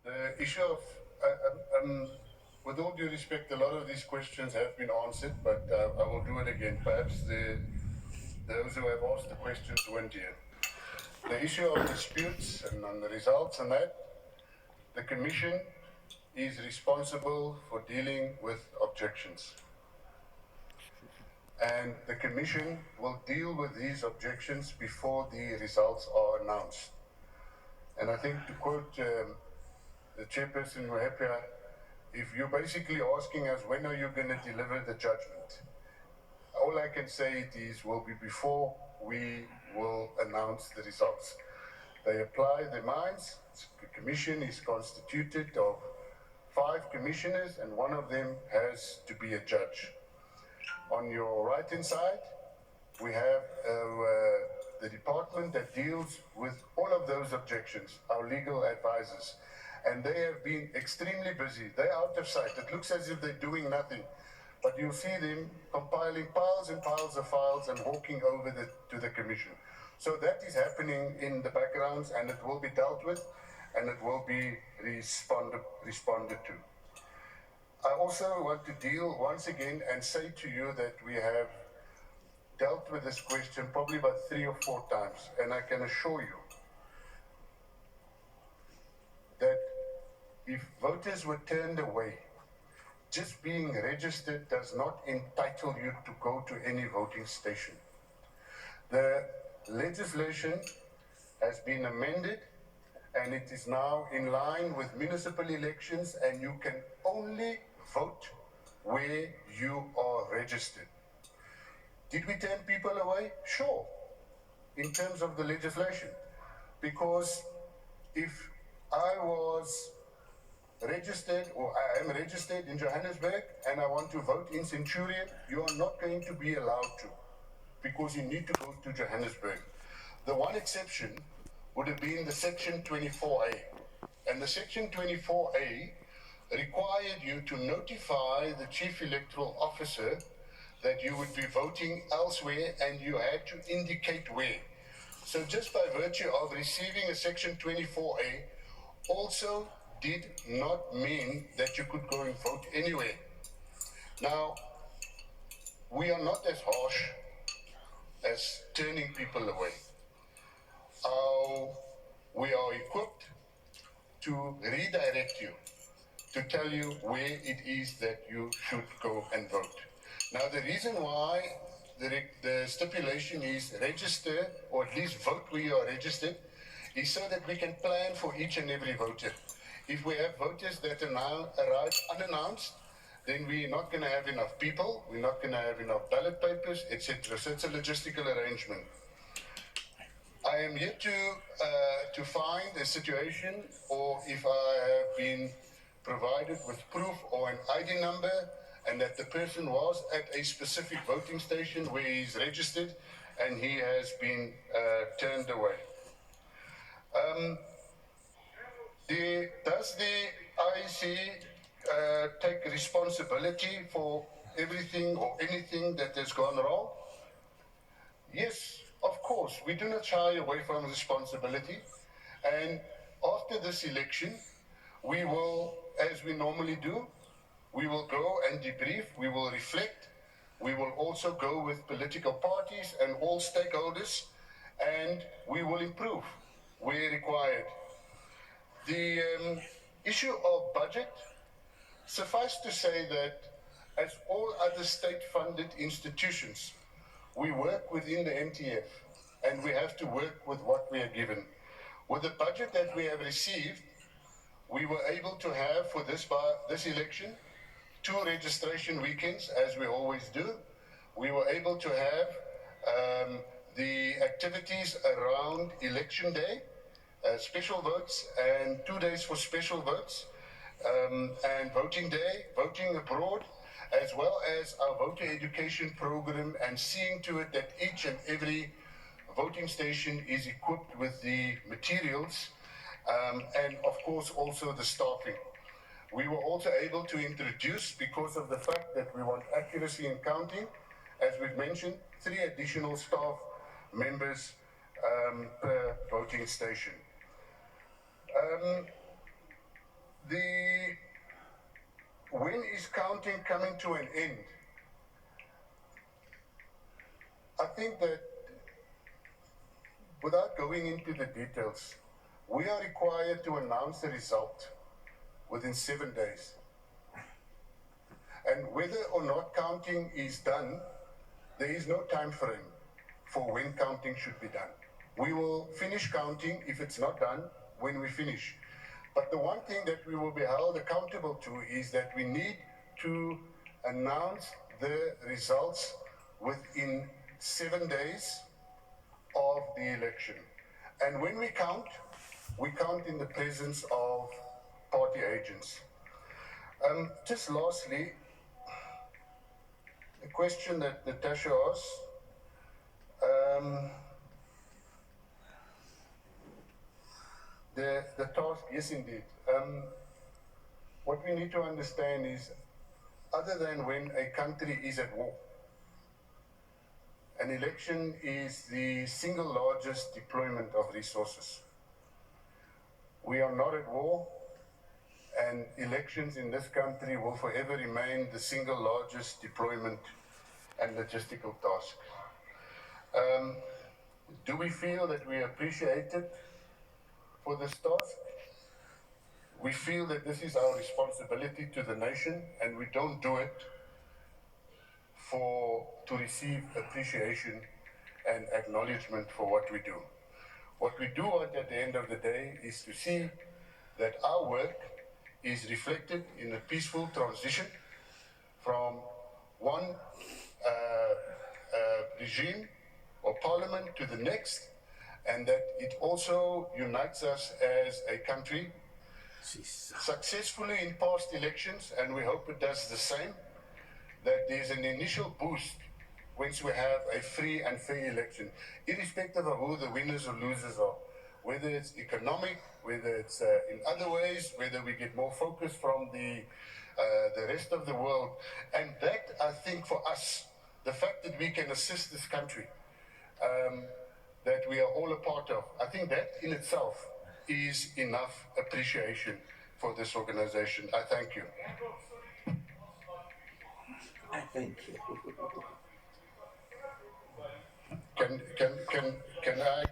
The issue of, with all due respect, a lot of these questions have been answered, but I will do it again. Perhaps those who have asked the questions weren't here. The issue of disputes and on the results and that, the Commission is responsible for dealing with objections. And the Commission will deal with these objections before the results are announced. And I think, to quote the chairperson Mohepia, if you're basically asking us when are you going to deliver the judgment, all I can say it is will be before we will announce the results. They apply their minds. The commission is constituted of 5 commissioners, and one of them has to be a judge. On your right-hand side, we have the department that deals with all of those objections, our legal advisors. And they have been extremely busy. They're out of sight. It looks as if they're doing nothing. But you'll see them compiling piles and piles of files and walking over to the commission. So that is happening in the backgrounds, and it will be dealt with, and it will be responded to. I also want to deal once again and say to you that we have dealt with this question probably about 3 or 4 times, and I can assure you that if voters were turned away, just being registered does not entitle you to go to any voting station. The legislation has been amended, and it is now in line with municipal elections, and you can only vote where you are registered. Did we turn people away? Sure, in terms of the legislation. Because if I was registered, or I am registered in Johannesburg, and I want to vote in Centurion, you are not going to be allowed to, because you need to go to Johannesburg. The one exception would have been the Section 24A. And the Section 24A required you to notify the Chief Electoral Officer that you would be voting elsewhere, and you had to indicate where. So just by virtue of receiving a Section 24A also did not mean that you could go and vote anywhere. Now, we are not as harsh as turning people away. We are equipped to redirect you, to tell you where it is that you should go and vote. Now, the reason why the stipulation is register, or at least vote where you are registered, is so that we can plan for each and every voter. If we have voters that are now arrive unannounced, then we're not going to have enough people, we're not going to have enough ballot papers, etc. So it's a logistical arrangement. I am yet to find a situation, or if I have been provided with proof or an ID number, and that the person was at a specific voting station where he's registered and he has been turned away. Does the IEC take responsibility for everything or anything that has gone wrong? Yes, of course. We do not shy away from responsibility. And after this election, we will, as we normally do, we will go and debrief, we will reflect, we will also go with political parties and all stakeholders, and we will improve where required. The issue of budget, suffice to say that as all other state-funded institutions, we work within the MTF, and we have to work with what we are given. With the budget that we have received, we were able to have for this election 2 registration weekends, as we always do. We were able to have the activities around election day, special votes, and 2 days for special votes, and voting day, voting abroad, as well as our voter education program, and seeing to it that each and every voting station is equipped with the materials, and of course also the staffing. We were also able to introduce, because of the fact that we want accuracy in counting, as we've mentioned, 3 additional staff members per voting station. When is counting coming to an end? I think that without going into the details, we are required to announce the result within 7 days. And whether or not counting is done, there is no time frame for when counting should be done. We will finish counting if it's not done when we finish. But the one thing that we will be held accountable to is that we need to announce the results within 7 days of the election. And when we count in the presence of party agents. Just lastly, a question that Natasha asked. The task, yes indeed. What we need to understand is, other than when a country is at war, an election is the single largest deployment of resources. We are not at war, and elections in this country will forever remain the single largest deployment and logistical task. Do we feel that we are appreciated for this task? We feel that this is our responsibility to the nation, and we don't do it to receive appreciation and acknowledgement for what we do. What we do want at the end of the day is to see that our work is reflected in a peaceful transition from one regime or parliament to the next, and that it also unites us as a country successfully in past elections, and we hope it does the same, that there's an initial boost once we have a free and fair election, irrespective of who the winners or losers are, whether it's economic, whether it's in other ways, whether we get more focus from the rest of the world. And that, I think, for us, the fact that we can assist this country, that we are all a part of, I think that in itself is enough appreciation for this organization. I thank you. I thank you. Can I